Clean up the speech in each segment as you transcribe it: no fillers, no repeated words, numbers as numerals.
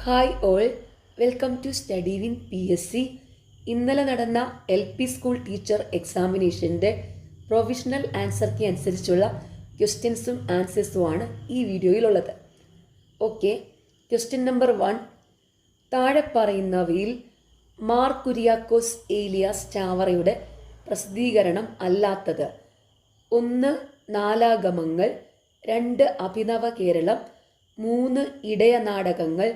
Hi all, welcome to study win PSC. ഇന്നലെ നടന്ന LP school teacher എക്സാമിനേഷൻ്റെ provisional answer key അനുസരിച്ചുള്ള ക്വസ്റ്റ്യൻസും ആൻസേഴ്സുമാണ് ഈ വീഡിയോയിലുള്ളത്. Okay, question number 1. താഴെ പറയുന്നവയിൽ മാർ കുര്യാക്കോസ് ഏലിയാസ് ചാവറയുടെ പ്രസിദ്ധീകരണം അല്ലാത്തത്: 1. നാലാഗമങ്ങൾ, 2. അഭിനവ കേരളം, 3. ഇടയ നാടകങ്ങൾ,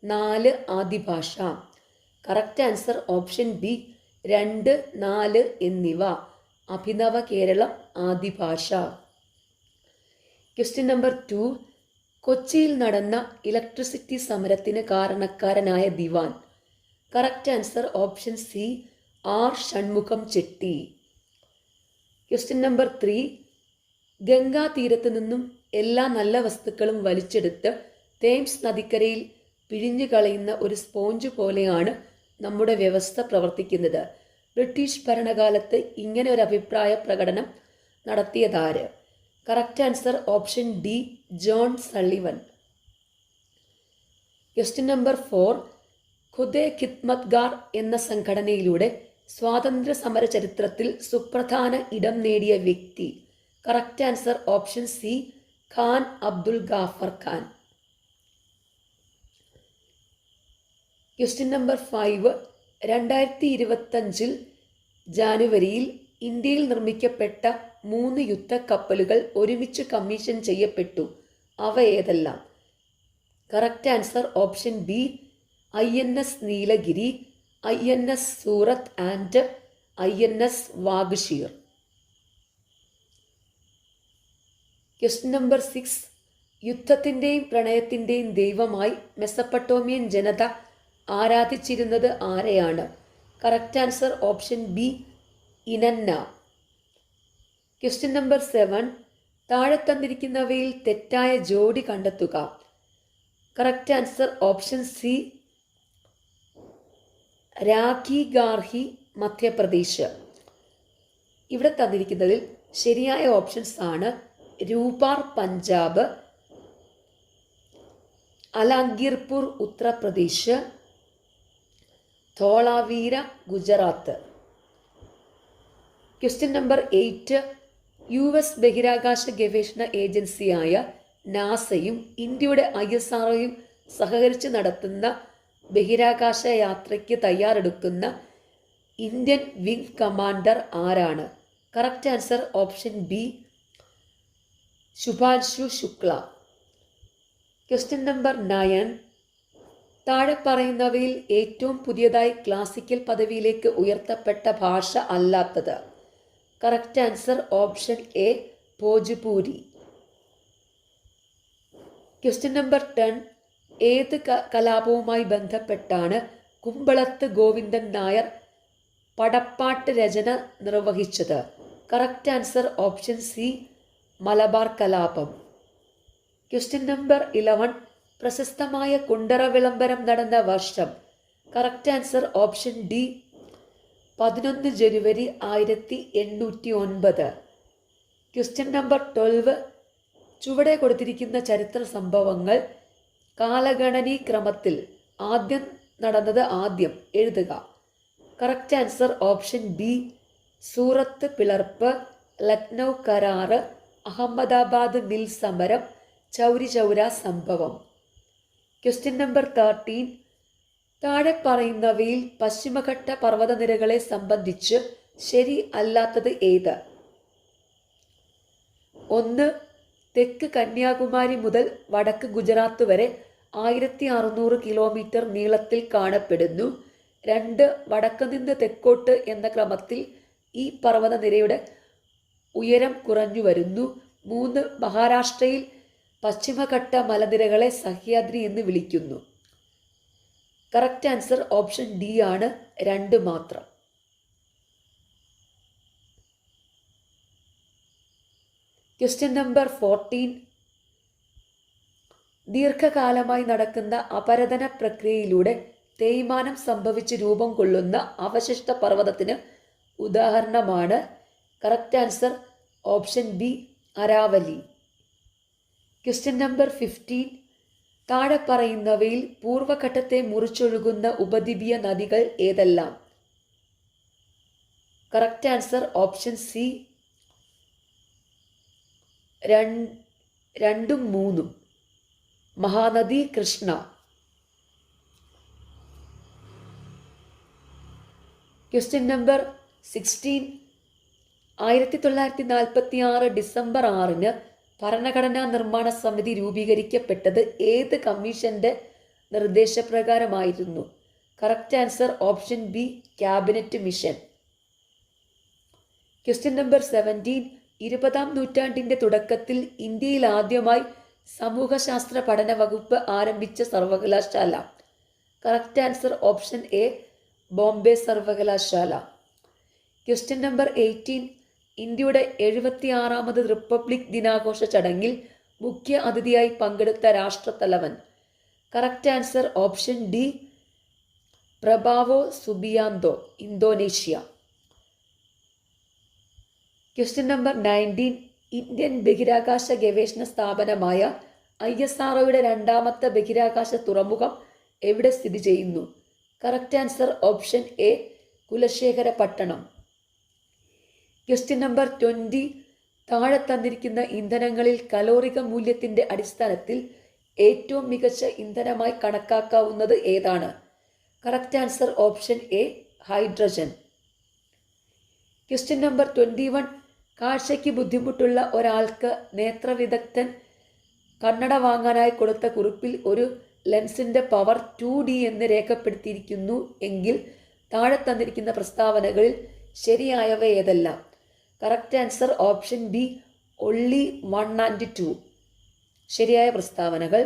4. Adibhasha. Correct answer option B 2, 4 എന്നിവ. അഭിനവ കേരളം, ആദിഭാഷ. Question number 2. കൊച്ചിയിൽ നടന്ന ഇലക്ട്രിസിറ്റി സമരത്തിന് കാരണക്കാരനായ ദിവാൻ. Correct answer option C R Shanmukham Chetty. Question number 3. Ganga തീരത്ത് നിന്നും എല്ലാ നല്ല വസ്തുക്കളും വലിച്ചെടുത്ത് തേംസ് നദിക്കരയിൽ പിഴിഞ്ഞു കളയുന്ന ഒരു സ്പോഞ്ച് പോലെയാണ് നമ്മുടെ വ്യവസ്ഥ പ്രവർത്തിക്കുന്നത്. ബ്രിട്ടീഷ് ഭരണകാലത്ത് ഇങ്ങനെ ഒരു അഭിപ്രായ പ്രകടനം നടത്തിയതാര്? Correct answer option D John Sullivan. Question number 4. Khudai Khidmatgar എന്ന സംഘടനയിലൂടെ സ്വാതന്ത്ര്യ സമര ചരിത്രത്തിൽ സുപ്രധാന ഇടം നേടിയ വ്യക്തി. Correct answer option C Khan Abdul Ghaffar Khan. Question number 5. 2025 ജാനുവരിയിൽ ഇന്ത്യയിൽ നിർമ്മിക്കപ്പെട്ട 3 യുദ്ധക്കപ്പലുകൾ ഒരുമിച്ച് കമ്മീഷൻ ചെയ്യപ്പെട്ടു. അവ ഏതെല്ലാം? Correct answer option B INS Nilgiri, INS Surat and INS Vaghsheer. Question number 6. യുദ്ധത്തിൻ്റെയും പ്രണയത്തിൻ്റെയും ദൈവമായി മെസപ്പട്ടോമിയൻ ജനത ആരാധിച്ചിരുന്നത് ആരെയാണ്? Correct answer option B Inanna. Question number 7. താഴെ തന്നിരിക്കുന്നവയിൽ തെറ്റായ ജോഡി കണ്ടെത്തുക. Correct answer option C Rakhigarhi, Madhya Pradesh. ഇവിടെ തന്നിരിക്കുന്നതിൽ ശരിയായ ഓപ്ഷൻസ് ആണ് Ropar, Punjab, Alamgirpur, Uttar Pradesh, Dholavira, Gujarat. Question number 8. US ബഹിരാകാശ ഗവേഷണ ഏജൻസിയായ നാസയും ഇന്ത്യയുടെ ISROയും സഹകരിച്ച് നടത്തുന്ന ബഹിരാകാശ യാത്രയ്ക്ക് തയ്യാറെടുക്കുന്ന ഇന്ത്യൻ വിംഗ് കമാൻഡർ ആരാണ്? Correct answer option B Shubhanshu Shukla. Question number 9. താഴെ പറയുന്നവയിൽ ഏറ്റവും പുതിയതായി ക്ലാസിക്കൽ പദവിയിലേക്ക് ഉയർത്തപ്പെട്ട ഭാഷ അല്ലാത്തത്? Correct answer option A Bhojpuri. Question number 10. ഏത് കലാപവുമായി ബന്ധപ്പെട്ടാണ് കുമ്പളത്ത് ഗോവിന്ദൻ നായർ പടപ്പാട്ട് രചന നിർവഹിച്ചത്? Correct answer option C Malabar കലാപം. Question number 11. പ്രശസ്തമായ കുണ്ടറ വിളംബരം നടന്ന വർഷം? കറക്റ്റ് ആൻസർ ഓപ്ഷൻ ഡി 11 ജനുവരി 1809. Question number 12. ചുവടെ കൊടുത്തിരിക്കുന്ന ചരിത്ര സംഭവങ്ങൾ കാലഗണനീ ക്രമത്തിൽ ആദ്യം നടന്നത് ആദ്യം എഴുതുക. കറക്റ്റ് ആൻസർ ഓപ്ഷൻ ബി സൂറത്ത് പിളർപ്പ്, ലക്നൗ കരാറ്, അഹമ്മദാബാദ് മിൽ സമരം, ചൗരി ചൗര സംഭവം. Question number 13. താഴെ പറയുന്നവയിൽ പശ്ചിമഘട്ട പർവ്വതനിരകളെ സംബന്ധിച്ച് ശരി അല്ലാത്തത് ഏത്? 1. തെക്ക് കന്യാകുമാരി മുതൽ വടക്ക് ഗുജറാത്ത് വരെ 1600 കിലോമീറ്റർ നീളത്തിൽ കാണപ്പെടുന്നു. 2. വടക്ക് നിന്ന് തെക്കോട്ട് എന്ന ക്രമത്തിൽ ഈ പർവ്വതനിരയുടെ ഉയരം കുറഞ്ഞു വരുന്നു. 3. മഹാരാഷ്ട്രയിൽ പശ്ചിമഘട്ട മലനിരകളെ സഹ്യാദ്രി എന്ന് വിളിക്കുന്നു. കറക്റ്റ് ആൻസർ ഓപ്ഷൻ ഡി ആണ് 2 മാത്രം. Question number 14. ദീർഘകാലമായി നടക്കുന്ന അപരദന പ്രക്രിയയിലൂടെ തേയ്മാനം സംഭവിച്ച് രൂപം കൊള്ളുന്ന അവശിഷ്ട പർവ്വതത്തിന് ഉദാഹരണമാണ്? Correct answer option B Aravalli. Question number 15. താഴെ പറയുന്നവയിൽ പൂർവഘട്ടത്തെ മുറിച്ചൊഴുകുന്ന ഉപദ്വീപീയ നദികൾ ഏതെല്ലാം? കറക്റ്റ് ആൻസർ ഓപ്ഷൻ സി 2ഉം 3ഉം. മഹാനദി, കൃഷ്ണ. Question number 16. 1946 ഡിസംബർ 6 ഭരണഘടനാ നിർമ്മാണ സമിതി രൂപീകരിക്കപ്പെട്ടത് ഏത് കമ്മീഷന്റെ നിർദ്ദേശപ്രകാരമായിരുന്നു? Correct answer option B cabinet mission. Question number 17. 20ാം നൂറ്റാണ്ടിന്റെ തുടക്കത്തിൽ ഇന്ത്യയിൽ ആദ്യമായി സമൂഹശാസ്ത്ര പഠന വകുപ്പ് ആരംഭിച്ച സർവകലാശാല? Correct answer option A Bombay സർവകലാശാല. Question number 18. ഇന്ത്യയുടെ 76ാമത് റിപ്പബ്ലിക് ദിനാഘോഷ ചടങ്ങിൽ മുഖ്യ അതിഥിയായി പങ്കെടുത്ത രാഷ്ട്രത്തലവൻ? Correct answer option D Prabowo Subianto, Indonesia. Question number 19. Indian ബഹിരാകാശ ഗവേഷണ സ്ഥാപനമായ ISROയുടെ 2ാമത്തെ ബഹിരാകാശ തുറമുഖം എവിടെ സ്ഥിതി ചെയ്യുന്നു? Correct answer option A Kulasekarapattinam. Question number 20. താഴെ തന്നിരിക്കുന്ന ഇന്ധനങ്ങളിൽ കലോറിക മൂല്യത്തിന്റെ അടിസ്ഥാനത്തിൽ ഏറ്റവും മികച്ച ഇന്ധനമായി കണക്കാക്കാവുന്നത് ഏതാണ്? Correct answer option A hydrogen. Question number 21. കാഴ്ചയ്ക്ക് ബുദ്ധിമുട്ടുള്ള ഒരാൾക്ക് നേത്രവിദഗ്ധൻ കണ്ണട വാങ്ങാനായി കൊടുത്ത കുറിപ്പിൽ ഒരു ലെൻസിന്റെ പവർ 2D എന്ന് രേഖപ്പെടുത്തിയിരിക്കുന്നു എങ്കിൽ താഴെ തന്നിരിക്കുന്ന പ്രസ്താവനകളിൽ ശരിയായവ ഏതെല്ലാം? Correct answer option B only 1 and 2. ശരിയായ പ്രസ്താവനകൾ: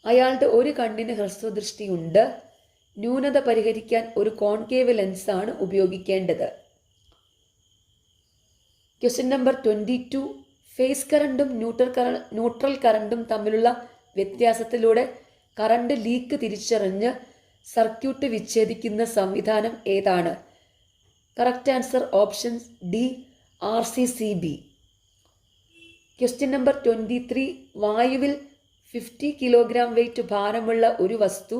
അയാളുടെ ഒരു കണ്ണിന് ഹ്രസ്വദൃഷ്ടിയുണ്ട്. ന്യൂനത പരിഹരിക്കാൻ ഒരു കോൺകേവ് ലെൻസാണ് ഉപയോഗിക്കേണ്ടത്. Question number 22. ഫേസ് കറണ്ടും ന്യൂട്രൽ കറണ്ടും തമ്മിലുള്ള വ്യത്യാസത്തിലൂടെ കറണ്ട് ലീക്ക് തിരിച്ചറിഞ്ഞ് സർക്യൂട്ട് വിച്ഛേദിക്കുന്ന സംവിധാനം ഏതാണ്? Correct answer option D RCCB. Question number 23. വായുവിൽ 50 കിലോഗ്രാം വെയിറ്റ് ഭാരമുള്ള ഒരു വസ്തു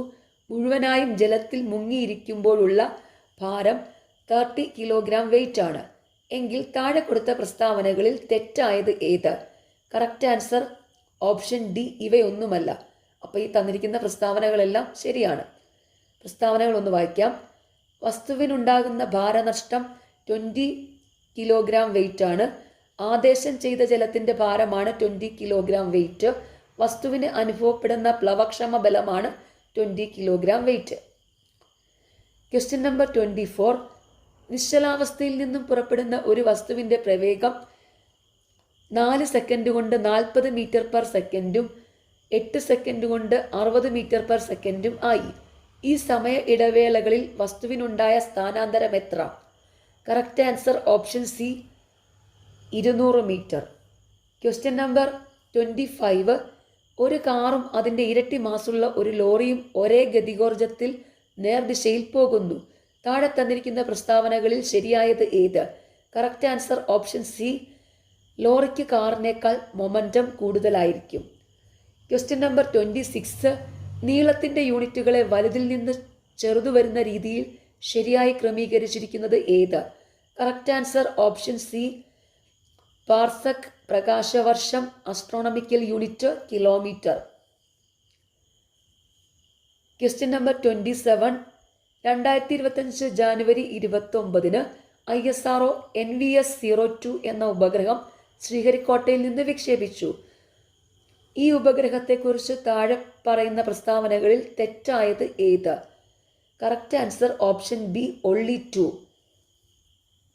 മുഴുവനായും ജലത്തിൽ മുങ്ങിയിരിക്കുമ്പോഴുള്ള ഭാരം 30 കിലോഗ്രാം വെയിറ്റ് ആണ് എങ്കിൽ താഴെ കൊടുത്ത പ്രസ്താവനകളിൽ തെറ്റായത് ഏത്? കറക്റ്റ് ആൻസർ ഓപ്ഷൻ ഡി ഇവയൊന്നുമല്ല. അപ്പോൾ ഈ തന്നിരിക്കുന്ന പ്രസ്താവനകളെല്ലാം ശരിയാണ്. പ്രസ്താവനകൾ ഒന്ന് വായിക്കാം. വസ്തുവിനുണ്ടാകുന്ന ഭാരനഷ്ടം 20 കിലോഗ്രാം വെയിറ്റ് ആണ്. ആദേശം ചെയ്ത ജലത്തിൻ്റെ ഭാരമാണ് 20 കിലോഗ്രാം വെയിറ്റ്. വസ്തുവിന് അനുഭവപ്പെടുന്ന പ്ലവക്ഷമ ബലമാണ് 20 കിലോഗ്രാം വെയിറ്റ്. Question number 24. നിശ്ചലാവസ്ഥയിൽ നിന്നും പുറപ്പെടുന്ന ഒരു വസ്തുവിൻ്റെ പ്രവേഗം 4 സെക്കൻഡ് കൊണ്ട് 40 മീറ്റർ പെർ സെക്കൻഡും 8 സെക്കൻഡ് കൊണ്ട് 60 മീറ്റർ പെർ സെക്കൻഡും ആയി. ഈ സമയ ഇടവേളകളിൽ വസ്തുവിനുണ്ടായ സ്ഥാനാന്തരം എത്ര? Correct answer option C 200 metre. Question number 25. ഒരു കാറും അതിൻ്റെ ഇരട്ടി മാസുള്ള ഒരു ലോറിയും ഒരേ ഗതികോർജത്തിൽ നേർദിശയിൽ പോകുന്നു. താഴെ തന്നിരിക്കുന്ന പ്രസ്താവനകളിൽ ശരിയായത് ഏത്? കറക്റ്റ് ആൻസർ ഓപ്ഷൻ സി ലോറിക്ക് കാറിനേക്കാൾ മൊമെൻറ്റം കൂടുതലായിരിക്കും. Question number 26. നീളത്തിൻ്റെ യൂണിറ്റുകളെ വലുതിൽ നിന്ന് ചെറുതു വരുന്ന രീതിയിൽ ശരിയായി ക്രമീകരിച്ചിരിക്കുന്നത് ഏത്? Correct answer option C parsec, പ്രകാശവർഷം, അസ്ട്രോണമിക്കൽ യൂണിറ്റ്, കിലോമീറ്റർ. ക്വസ്റ്റ്യൻ നമ്പർ 27. 2025 ജാനുവരി 29 ISRO NVS-02 എന്ന ഉപഗ്രഹം ശ്രീഹരിക്കോട്ടയിൽ നിന്ന് വിക്ഷേപിച്ചു. ഈ ഉപഗ്രഹത്തെക്കുറിച്ച് താഴെ പറയുന്ന പ്രസ്താവനകളിൽ തെറ്റായത് ഏത്? Correct answer option B only 2.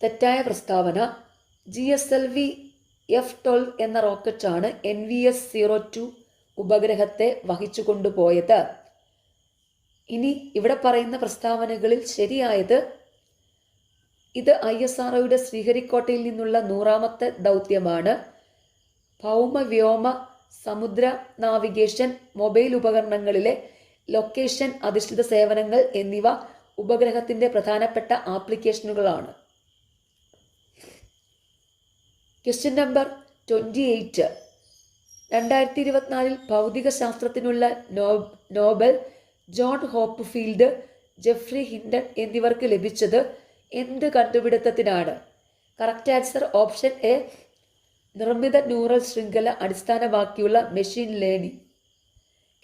തെറ്റായ പ്രസ്താവന: GSLV F-12 എന്ന റോക്കറ്റാണ് NVS-02 ഉപഗ്രഹത്തെ വഹിച്ചു കൊണ്ടുപോയത്. ഇനി ഇവിടെ പറയുന്ന പ്രസ്താവനകളിൽ ശരിയായത്: ഇത് ISROയുടെ ശ്രീഹരിക്കോട്ടയിൽ നിന്നുള്ള 100ാമത്തെ ദൗത്യമാണ്. ഭൗമ, വ്യോമ, സമുദ്ര നാവിഗേഷൻ, മൊബൈൽ ഉപകരണങ്ങളിലെ ലൊക്കേഷൻ അധിഷ്ഠിത സേവനങ്ങൾ എന്നിവ ഉപഗ്രഹത്തിൻ്റെ പ്രധാനപ്പെട്ട ആപ്ലിക്കേഷനുകളാണ്. Question number 28. 2024 ഭൗതിക ശാസ്ത്രത്തിനുള്ള Nobel John Hopfield, Geoffrey Hinton എന്നിവർക്ക് ലഭിച്ചത് എന്ത് കണ്ടുപിടുത്തത്തിനാണ്? കറക്റ്റ് ആൻസർ ഓപ്ഷൻ എ, നിർമ്മിത ന്യൂറൽ ശൃംഖല അടിസ്ഥാനമാക്കിയുള്ള മെഷീൻ ലേണിംഗ്.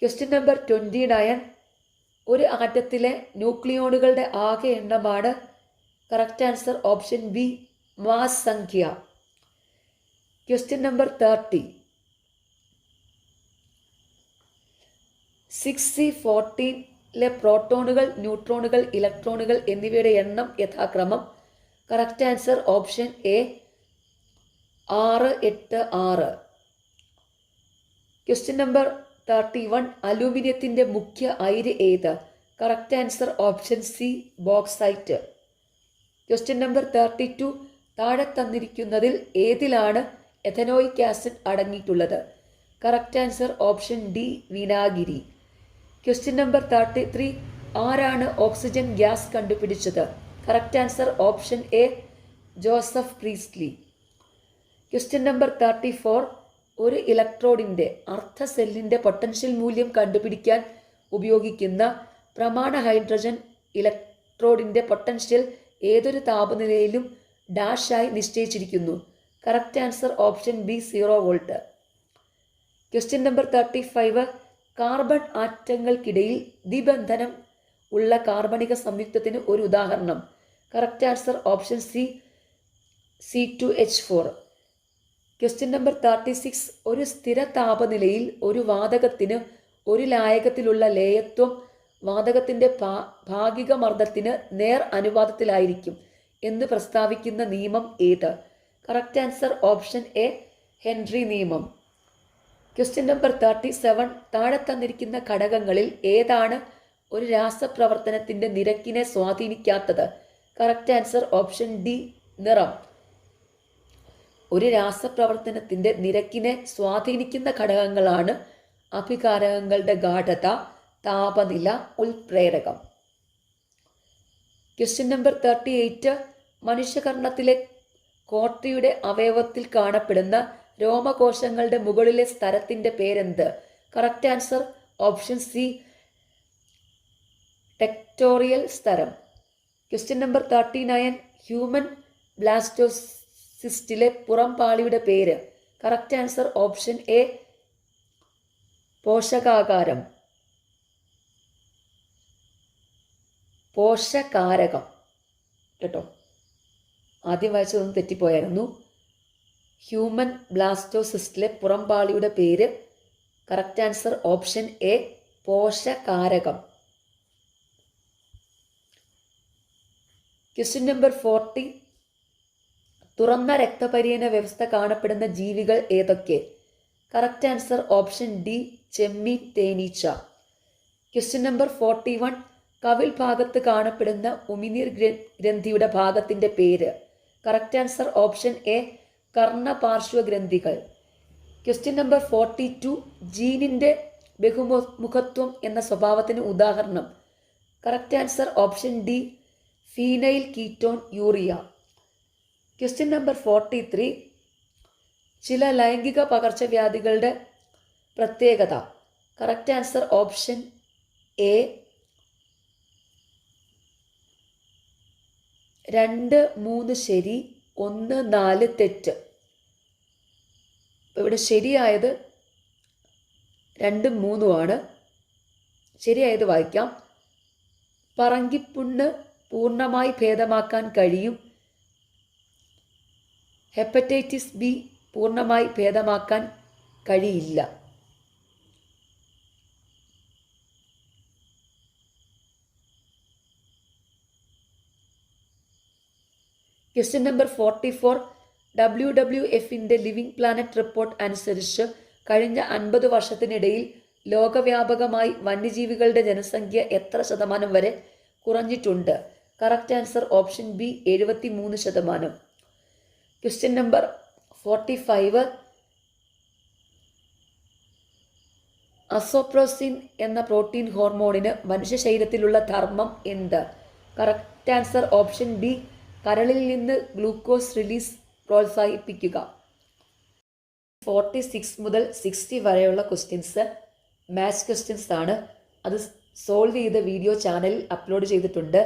Question number 29. ഒരു ആറ്റത്തിലെ ന്യൂക്ലിയോണുകളുടെ ആകെ എണ്ണമാണ്? Correct answer option B, mass സംഖ്യ. Question number 30. 6C14 പ്രോട്ടോണുകൾ, ന്യൂട്രോണുകൾ, ഇലക്ട്രോണുകൾ എന്നിവയുടെ എണ്ണം യഥാക്രമം? Correct answer option A, 6, 8, 6. Question number 31. അലൂമിനിയത്തിൻ്റെ മുഖ്യ അയിര് ഏത്? Correct answer option C, bauxite. Question number 32. താഴെ തന്നിരിക്കുന്നതിൽ ഏതിലാണ് എഥനോയിക് ആസിഡ് അടങ്ങിയിട്ടുള്ളത്? കറക്റ്റ് ആൻസർ ഓപ്ഷൻ ഡി, വിനാഗിരി. Question number 33. ആരാണ് ഓക്സിജൻ ഗ്യാസ് കണ്ടുപിടിച്ചത്? Correct answer option A, Joseph Priestley. Question number 34. ഒരു ഇലക്ട്രോഡിൻ്റെ അർദ്ധ സെല്ലിൻ്റെ പൊട്ടൻഷ്യൽ മൂല്യം കണ്ടുപിടിക്കാൻ ഉപയോഗിക്കുന്ന പ്രമാണ ഹൈഡ്രജൻ ഇലക്ട്രോഡിൻ്റെ പൊട്ടൻഷ്യൽ ഏതൊരു താപനിലയിലും ഡാഷായി നിശ്ചയിച്ചിരിക്കുന്നു? Correct answer option B, 0 volt. Question number 35. Carbon ആറ്റങ്ങൾക്കിടയിൽ ദ്വിബന്ധനം ഉള്ള കാർബണിക സംയുക്തത്തിന് ഒരു ഉദാഹരണം? Correct answer option C, C2H4. Question number 36. ഒരു സ്ഥിര താപനിലയിൽ ഒരു വാതകത്തിന് ഒരു ലായകത്തിലുള്ള ലേയത്വം വാതകത്തിൻ്റെ ഭാഗിക മർദ്ദത്തിന് നേർ അനുപാതത്തിലായിരിക്കും എന്ന് പ്രസ്താവിക്കുന്ന നിയമം ഏത്? Correct answer option A, Henry നിയമം. Question number 37. താഴെ തന്നിരിക്കുന്ന ഘടകങ്ങളിൽ ഏതാണ് ഒരു രാസപ്രവർത്തനത്തിൻ്റെ നിരക്കിനെ സ്വാധീനിക്കാത്തത്? കറക്റ്റ് ആൻസർ ഓപ്ഷൻ ഡി, നിറം. ഒരു രാസപ്രവർത്തനത്തിൻ്റെ നിരക്കിനെ സ്വാധീനിക്കുന്ന ഘടകങ്ങളാണ് അഭികാരകങ്ങളുടെ ഗാഢത, താപനില, ഉൽപ്രേരകം. Question number 38. മനുഷ്യകർണത്തിലെ കോർട്ടിയുടെ അവയവത്തിൽ കാണപ്പെടുന്ന രോമകോശങ്ങളുടെ മുകളിലെ സ്തരത്തിൻ്റെ പേരെന്ത്? Correct answer option C, tectorial സ്തരം. Question number 39. ഹ്യൂമൻ ബ്ലാസ്റ്റോസിസ്റ്റിലെ പുറംപാളിയുടെ പേര്? കറക്റ്റ് ആൻസർ ഓപ്ഷൻ എ, പോഷകാകാരം, പോഷകാരകം. കേട്ടോ, ആദ്യം വായിച്ചതൊന്നും തെറ്റിപ്പോയായിരുന്നു. ഹ്യൂമൻ ബ്ലാസ്റ്റോസിസ്റ്റിലെ പുറംപാളിയുടെ പേര്? കറക്റ്റ് ആൻസർ ഓപ്ഷൻ എ, പോഷകാരകം. Question number 40. തുറന്ന രക്തപര്യന വ്യവസ്ഥ കാണപ്പെടുന്ന ജീവികൾ ഏതൊക്കെ? കറക്റ്റ് ആൻസർ ഓപ്ഷൻ ഡി, ചെമ്മീൻ, തേനീച്ച. Question number 41. കവിൾ ഭാഗത്ത് കാണപ്പെടുന്ന ഉമിനീർ ഗ്രന്ഥിയുടെ ഭാഗത്തിൻ്റെ പേര്? കറക്റ്റ് ആൻസർ ഓപ്ഷൻ എ, കർണപാർശ്വഗ്രന്ഥികൾ. Question number 42. ജീനിൻ്റെ ബഹുമുഖത്വം എന്ന സ്വഭാവത്തിന് ഉദാഹരണം? Correct answer option D, phenylketonuria. Question number 43. ചില ലൈംഗിക പകർച്ചവ്യാധികളുടെ പ്രത്യേകത? കറക്റ്റ് ആൻസർ ഓപ്ഷൻ എ, 2, 3 ശരി, 1, 4 തെറ്റ്. ഇവിടെ ശരിയായത് 2, 3 ശരിയായത് വായിക്കാം. പറങ്കിപ്പുണ്ണ് പൂർണ്ണമായി ഭേദമാക്കാൻ കഴിയും. ഹെപ്പറ്റൈറ്റിസ് ബി പൂർണ്ണമായി ഭേദമാക്കാൻ കഴിയില്ല. Question number 44. WWFിൻ്റെ ലിവിംഗ് പ്ലാനറ്റ് റിപ്പോർട്ട് അനുസരിച്ച് കഴിഞ്ഞ 50 വർഷത്തിനിടയിൽ ലോകവ്യാപകമായി വന്യജീവികളുടെ ജനസംഖ്യ എത്ര ശതമാനം വരെ കുറഞ്ഞിട്ടുണ്ട്? Correct answer option B, 73%. Question number 45. അസോപ്രോസിൻ എന്ന പ്രോട്ടീൻ ഹോർമോണിന് മനുഷ്യ ശരീരത്തിലുള്ള ധർമ്മം എന്ത്? കറക്റ്റ് ആൻസർ ഓപ്ഷൻ ബി, കരളിൽ നിന്ന് ഗ്ലൂക്കോസ് റിലീസ് പ്രോത്സാഹിപ്പിക്കുക. 46 മുതൽ 60 വരെയുള്ള ക്വസ്റ്റ്യൻസ് മാത്സ് ക്വസ്റ്റ്യൻസ് ആണ്. അത് സോൾവ് ചെയ്ത വീഡിയോ ചാനലിൽ അപ്ലോഡ് ചെയ്തിട്ടുണ്ട്.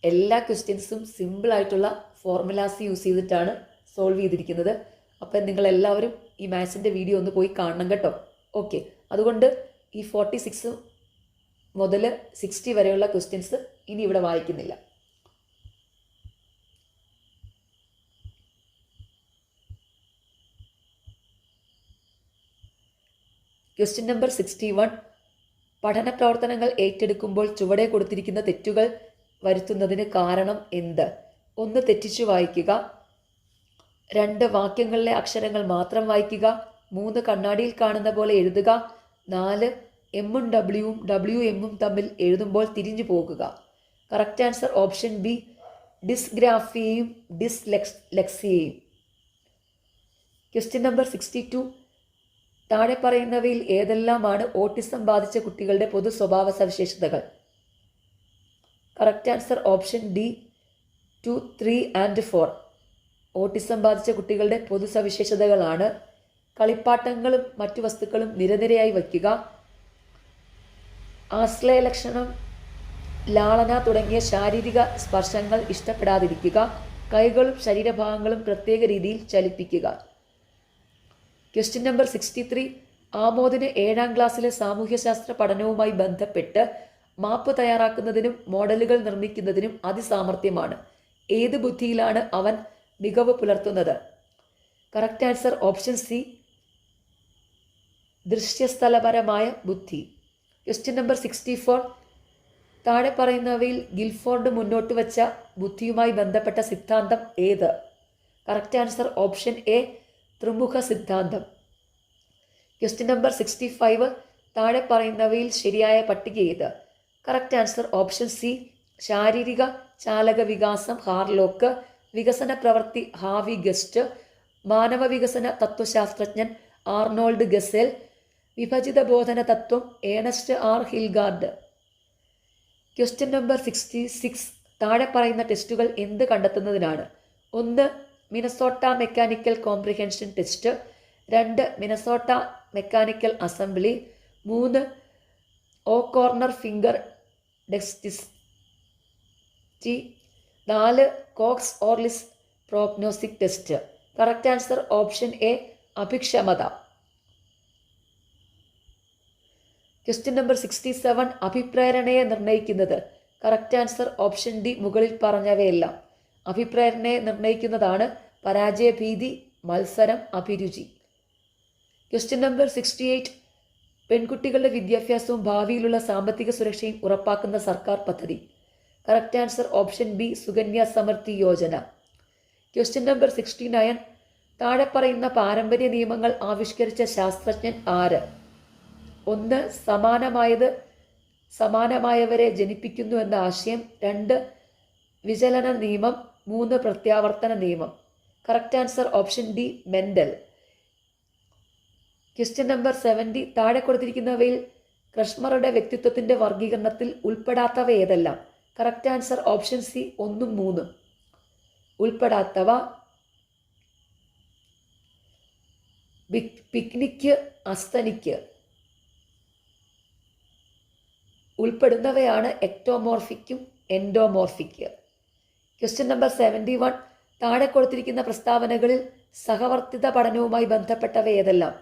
എല്ലാ ക്വസ്റ്റ്യൻസും സിമ്പിളായിട്ടുള്ള ഫോർമുലാസ് യൂസ് ചെയ്തിട്ടാണ് സോൾവ് ചെയ്തിരിക്കുന്നത്. അപ്പം നിങ്ങളെല്ലാവരും ഈ മാത്സിൻ്റെ വീഡിയോ ഒന്ന് പോയി കാണണം കേട്ടോ. ഓക്കെ, അതുകൊണ്ട് ഈ 46 മുതൽ 60 വരെയുള്ള ക്വസ്റ്റ്യൻസ് ഇനി ഇവിടെ വായിക്കുന്നില്ല. Question number 61. പഠന പ്രവർത്തനങ്ങൾ ഏറ്റെടുക്കുമ്പോൾ ചുവടെ കൊടുത്തിരിക്കുന്ന തെറ്റുകൾ വരുത്തുന്നതിന് കാരണം എന്ത്? 1. തെറ്റിച്ചു വായിക്കുക. 2. വാക്യങ്ങളിലെ അക്ഷരങ്ങൾ മാത്രം വായിക്കുക. 3. കണ്ണാടിയിൽ കാണുന്ന പോലെ എഴുതുക. 4. എമ്മും ഡബ്ല്യുവും തമ്മിൽ എഴുതുമ്പോൾ തിരിഞ്ഞു പോകുക. കറക്റ്റ് ആൻസർ ഓപ്ഷൻ ബി, ഡിസ്ഗ്രാഫിയയും ഡിസ്ലെക്സിയയും. Question number 62. താഴെ പറയുന്നവയിൽ ഏതെല്ലാമാണ് ഓട്ടിസം ബാധിച്ച കുട്ടികളുടെ പൊതു സ്വഭാവ സവിശേഷതകൾ? Correct answer option D, 2, 3 and 4. Autism ബാധിച്ച കുട്ടികളുടെ പൊതു സവിശേഷതകളാണ് കളിപ്പാട്ടങ്ങളും മറ്റു വസ്തുക്കളും നിരനിരയായി വയ്ക്കുക, ആശ്രയ ലക്ഷണം, ലാളന തുടങ്ങിയ ശാരീരിക സ്പർശങ്ങൾ ഇഷ്ടപ്പെടാതിരിക്കുക, കൈകളും ശരീരഭാഗങ്ങളും പ്രത്യേക രീതിയിൽ ചലിപ്പിക്കുക. Question number 63. ആമോദിന് 7ാം ക്ലാസ്സിലെ സാമൂഹ്യശാസ്ത്ര പഠനവുമായി ബന്ധപ്പെട്ട് മാപ്പ് തയ്യാറാക്കുന്നതിനും മോഡലുകൾ നിർമ്മിക്കുന്നതിനും അതിസാമർഥ്യമാണ്. ഏത് ബുദ്ധിയിലാണ് അവൻ മികവ് പുലർത്തുന്നത്? കറക്റ്റ് ആൻസർ ഓപ്ഷൻ സി, ദൃശ്യസ്ഥലപരമായ ബുദ്ധി. Question number 64. താഴെ പറയുന്നവയിൽ ഗിൽഫോർഡ് മുന്നോട്ട് വച്ച ബുദ്ധിയുമായി ബന്ധപ്പെട്ട സിദ്ധാന്തം ഏത്? കറക്റ്റ് ആൻസർ ഓപ്ഷൻ എ, ത്രിമുഖ സിദ്ധാന്തം. Question number 65. താഴെ പറയുന്നവയിൽ ശരിയായ പട്ടിക ഏത്? കറക്റ്റ് ആൻസർ ഓപ്ഷൻ സി, ശാരീരിക ചാലക വികാസം ഹാർലോക്ക്, വികസന പ്രവൃത്തി ഹാവി ഗസ്റ്റ്, മാനവ വികസന തത്വശാസ്ത്രജ്ഞൻ ആർണോൾഡ് ഗസെൽ, വിഭജിത ബോധന തത്വം Ernest R Hilgard. Question number 66. താഴെ പറയുന്ന ടെസ്റ്റുകൾ എന്ത് കണ്ടെത്തുന്നതിനാണ്? 1. Minnesota mechanical comprehension test. 2. Minnesota mechanical assembly. 3. O'Connor finger dexterity. 4. Cox Orleans prognostic test. Correct answer option A, അഭിക്ഷമത. Question number 67. അഭിപ്രേരണയെ നിർണ്ണയിക്കുന്നത്? കറക്റ്റ് ആൻസർ ഓപ്ഷൻ ഡി, മുകളിൽ പറഞ്ഞവയെല്ലാം. അഭിപ്രേരണയെ നിർണ്ണയിക്കുന്നതാണ് പരാജയഭീതി, മത്സരം, അഭിരുചി. Question number 68. പെൺകുട്ടികളുടെ വിദ്യാഭ്യാസവും ഭാവിയിലുള്ള സാമ്പത്തിക സുരക്ഷയും ഉറപ്പാക്കുന്ന സർക്കാർ പദ്ധതി? Correct answer option B, Sukanya Samriddhi Yojana. Question number 69. താഴെ പറയുന്ന പാരമ്പര്യ നിയമങ്ങൾ ആവിഷ്കരിച്ച ശാസ്ത്രജ്ഞൻ ആര്? 1. സമാനമായവരെ ജനിപ്പിക്കുന്നു എന്ന ആശയം. 2. വിചലന നിയമം. 3. പ്രത്യാവർത്തന നിയമം. Correct answer option D, Mendel. Question number 70. താഴെ കൊടുത്തിരിക്കുന്നവയിൽ ക്രഷ്മറുടെ വ്യക്തിത്വത്തിൻ്റെ വർഗീകരണത്തിൽ ഉൾപ്പെടാത്തവ ഏതെല്ലാം? Correct answer option C, 1, 3. ഉൾപ്പെടാത്തവ: പിക്നിക്, അസ്തനിക്ക്. ഉൾപ്പെടുന്നവയാണ് എക്ടോമോർഫിക്കും എൻഡോമോർഫിക്. Question number 71. താഴെ കൊടുത്തിരിക്കുന്ന പ്രസ്താവനകളിൽ സഹവർത്തിത പഠനവുമായി ബന്ധപ്പെട്ടവ ഏതെല്ലാം?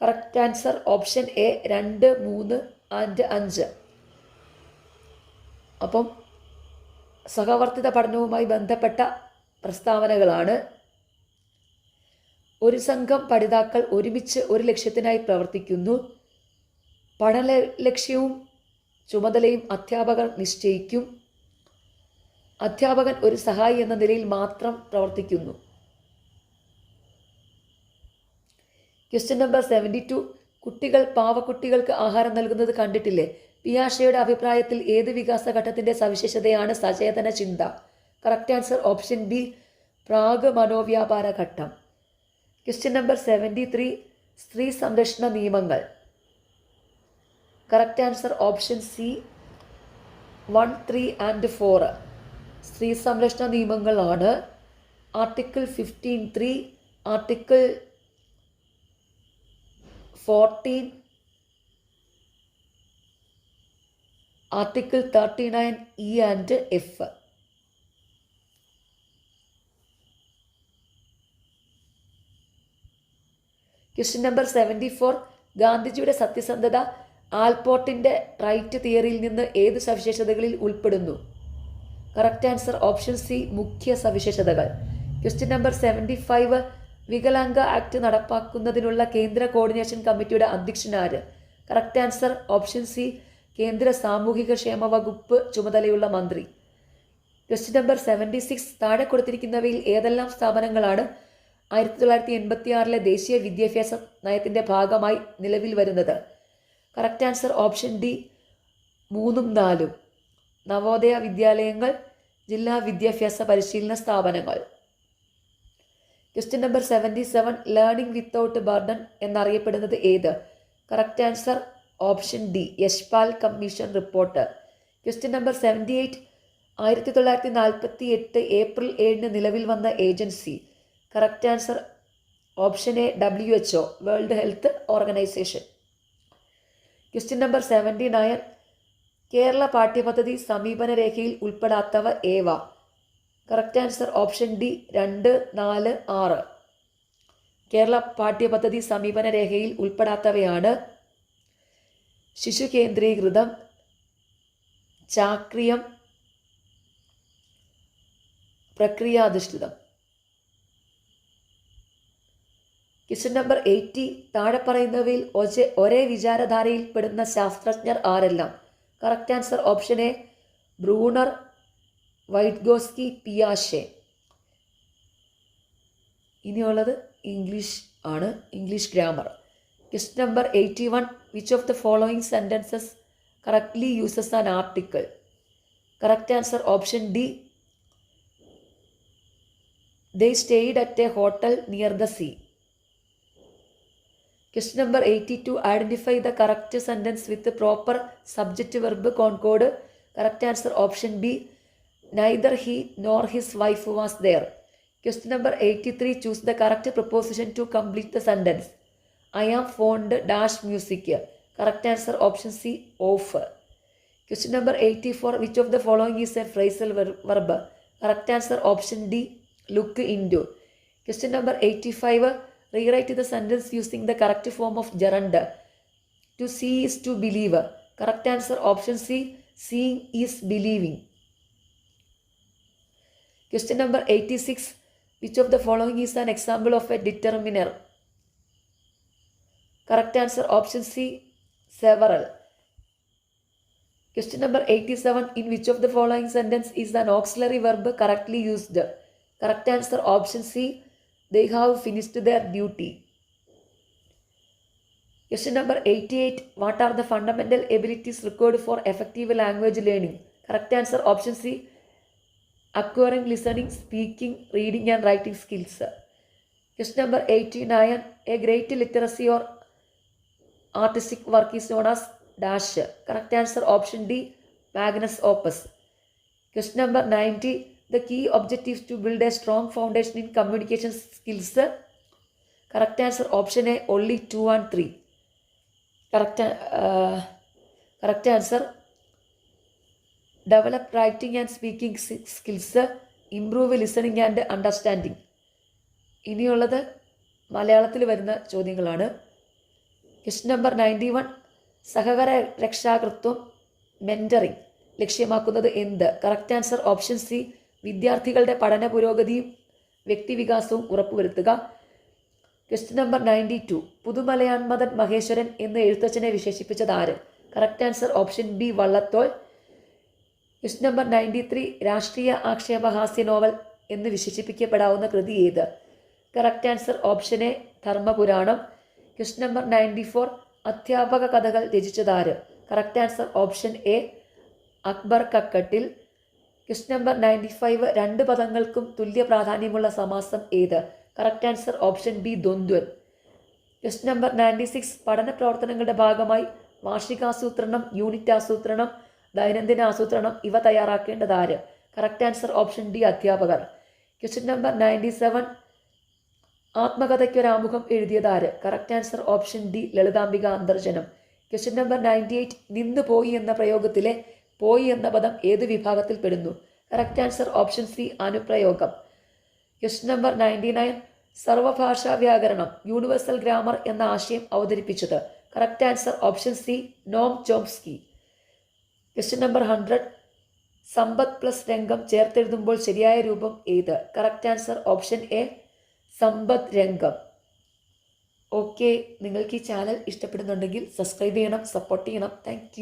Correct answer option A, 2, 3 and 5. അപ്പം സഹവർത്തിത പഠനവുമായി ബന്ധപ്പെട്ട പ്രസ്താവനകളാണ്: ഒരു സംഘം പഠിതാക്കൾ ഒരുമിച്ച് ഒരു ലക്ഷ്യത്തിനായി പ്രവർത്തിക്കുന്നു, പഠന ലക്ഷ്യവും ചുമതലയും അധ്യാപകർ നിശ്ചയിക്കും, അധ്യാപകൻ ഒരു സഹായി എന്ന നിലയിൽ മാത്രം പ്രവർത്തിക്കുന്നു. Question number 72. കുട്ടികൾ പാവക്കുട്ടികൾക്ക് ആഹാരം നൽകുന്നത് കണ്ടിട്ടില്ലേ? പിയാഷയുടെ അഭിപ്രായത്തിൽ ഏത് വികാസഘട്ടത്തിൻ്റെ സവിശേഷതയാണ് സചേതന ചിന്ത? കറക്റ്റ് ആൻസർ ഓപ്ഷൻ ബി, പ്രാഗ് മനോവ്യാപാര ഘട്ടം. Question number 73. സ്ത്രീ സംരക്ഷണ നിയമങ്ങൾ. Correct answer option C, 1, 3 and 4. സ്ത്രീ സംരക്ഷണ നിയമങ്ങളാണ് article 15(3), article 14, Article 39E and F. Question number 74. ഗാന്ധിജിയുടെ സത്യസന്ധത ആൽപോർട്ടിൻ്റെ റൈറ്റ് തിയറിയിൽ നിന്ന് ഏത് സവിശേഷതകളിൽ ഉൾപ്പെടുന്നു? കറക്റ്റ് ആൻസർ ഓപ്ഷൻ സി, മുഖ്യ സവിശേഷതകൾ. Question number 75. വികലാംഗ ആക്ട് നടപ്പാക്കുന്നതിനുള്ള കേന്ദ്ര കോർഡിനേഷൻ കമ്മിറ്റിയുടെ അധ്യക്ഷൻ ആര്? കറക്റ്റ് ആൻസർ ഓപ്ഷൻ സി, കേന്ദ്ര സാമൂഹിക ക്ഷേമ വകുപ്പ് ചുമതലയുള്ള മന്ത്രി. Question number 76. താഴെ കൊടുത്തിരിക്കുന്നവയിൽ ഏതെല്ലാം സ്ഥാപനങ്ങളാണ് 1986 ദേശീയ വിദ്യാഭ്യാസ നയത്തിൻ്റെ ഭാഗമായി നിലവിൽ വരുന്നത്? കറക്റ്റ് ആൻസർ ഓപ്ഷൻ ഡി, 3ഉം 4ഉം. നവോദയ വിദ്യാലയങ്ങൾ, ജില്ലാ വിദ്യാഭ്യാസ പരിശീലന സ്ഥാപനങ്ങൾ. Question number 77. Learning without burden എന്നറിയപ്പെടുന്നത് ഏത്? Correct answer option D, Yashpal commission report. Question number 78. 1948 April 7 നിലവിൽ വന്ന agency? Correct answer option A, WHO, world health organisation. Question number 79. Kerala പാഠ്യപദ്ധതി സമീപന രേഖയിൽ ഉൾപ്പെടാത്തവ ഏവ? Correct answer option D, 2, 4, 6. Kerala പാഠ്യപദ്ധതി സമീപന രേഖയിൽ ഉൾപ്പെടാത്തവയാണ് ശിശു കേന്ദ്രീകൃതം, ചാക്രിയം, പ്രക്രിയാധിഷ്ഠിതം. Question number 80. താഴെ പറയുന്നവയിൽ ഒരേ വിചാരധാരയിൽ പെടുന്ന ശാസ്ത്രജ്ഞർ ആരെല്ലാം? Correct answer option A, Bruner, Vygotsky, പിയാഷെ. ഇനിയുള്ളത് ഇംഗ്ലീഷ് ആണ്, English grammar. Question number 81. Which of the following sentences correctly uses an article? Correct answer option D, they stayed at a hotel near the sea. Question number 82. Identify the correct sentence with the proper subject verb concord. Correct answer option B, neither he nor his wife was there. Question number 83. Choose the correct preposition to complete the sentence. I am fond dash music. Correct answer option C, of. Question number 84. Which of the following is a phrasal verb? Correct answer option D, look into. Question number 85. Rewrite the sentence using the correct form of gerund. To see is to believe. Correct answer option C, seeing is believing. Question number 86. Which of the following is an example of a determiner? Correct answer option C, several. Question number 87. In which of the following sentence is an auxiliary verb correctly used? Correct answer option C, they have finished their duty. Question number 88. What are the fundamental abilities required for effective language learning? Correct answer option C, acquiring listening, speaking, reading and writing skills. Question number 89. A great literacy or artistic work is known as dash. Correct answer option D, magnus opus. Question number 90. The key objectives to build a strong foundation in communication skills. Correct answer option A, only 2 and 3. Correct answer, develop writing and speaking skills, improve listening and understanding. ഇനിയുള്ളത് മലയാളത്തിൽ വരുന്ന ചോദ്യങ്ങളാണ്. Question number 91. സഹകര രക്ഷാകർത്തൃത്വം, mentoring ലക്ഷ്യമാക്കുന്നത് എന്ത്? Correct answer option C, വിദ്യാർത്ഥികളുടെ പഠന പുരോഗതിയും വ്യക്തിവികാസവും ഉറപ്പുവരുത്തുക. Question number 92. പുതുമലയാൻമദൻ Maheshwaran എന്ന എഴുത്തച്ഛനെ വിശേഷിപ്പിച്ചത് ആര്? Correct answer option B, Vallathol. Question number 93. രാഷ്ട്രീയ ആക്ഷേപഹാസ്യ നോവൽ എന്ന് വിശേഷിപ്പിക്കപ്പെടാവുന്ന കൃതി ഏത്? Correct answer option A, Dharmapuranam. Question number 94. അധ്യാപക കഥകൾ രചിച്ചതാര്? Correct answer option A, Akbar Kakkattil. Question number 95. 2 പദങ്ങൾക്കും തുല്യ പ്രാധാന്യമുള്ള സമാസം ഏത്? കറക്റ്റ് ആൻസർ ഓപ്ഷൻ ബി, ദ്വന്ദ്വൻ. Question number 96. പഠന പ്രവർത്തനങ്ങളുടെ ഭാഗമായി വാർഷികാസൂത്രണം, യൂണിറ്റ് ആസൂത്രണം, ദൈനംദിന ആസൂത്രണം ഇവ തയ്യാറാക്കേണ്ടത് ആര്? കറക്റ്റ് ആൻസർ ഓപ്ഷൻ ഡി, അധ്യാപകർ. Question number 97. ആത്മകഥയ്ക്കൊരാമുഖം എഴുതിയതാര്? Correct answer option D Lalithambika Antharjanam. Question number 98. നിന്ന് പോയി എന്ന പ്രയോഗത്തിലെ പോയി എന്ന പദം ഏത് വിഭാഗത്തിൽ പെടുന്നു? കറക്റ്റ് ആൻസർ ഓപ്ഷൻ സി അനുപ്രയോഗം. Question number 99. സർവഭാഷാ വ്യാകരണം യൂണിവേഴ്സൽ ഗ്രാമർ എന്ന ആശയം അവതരിപ്പിച്ചത്? Correct answer option C Noam Chomsky. Question number 100. സമ്പത്ത് പ്ലസ് രംഗം ചേർത്തെഴുതുമ്പോൾ ശരിയായ രൂപം ഏത്? കറക്റ്റ് ആൻസർ ഓപ്ഷൻ എ സമ്പത്ത് രംഗം. ഓക്കെ, നിങ്ങൾക്ക് ഈ ചാനൽ ഇഷ്ടപ്പെടുന്നുണ്ടെങ്കിൽ സബ്സ്ക്രൈബ് ചെയ്യണം, സപ്പോർട്ട് ചെയ്യണം. താങ്ക്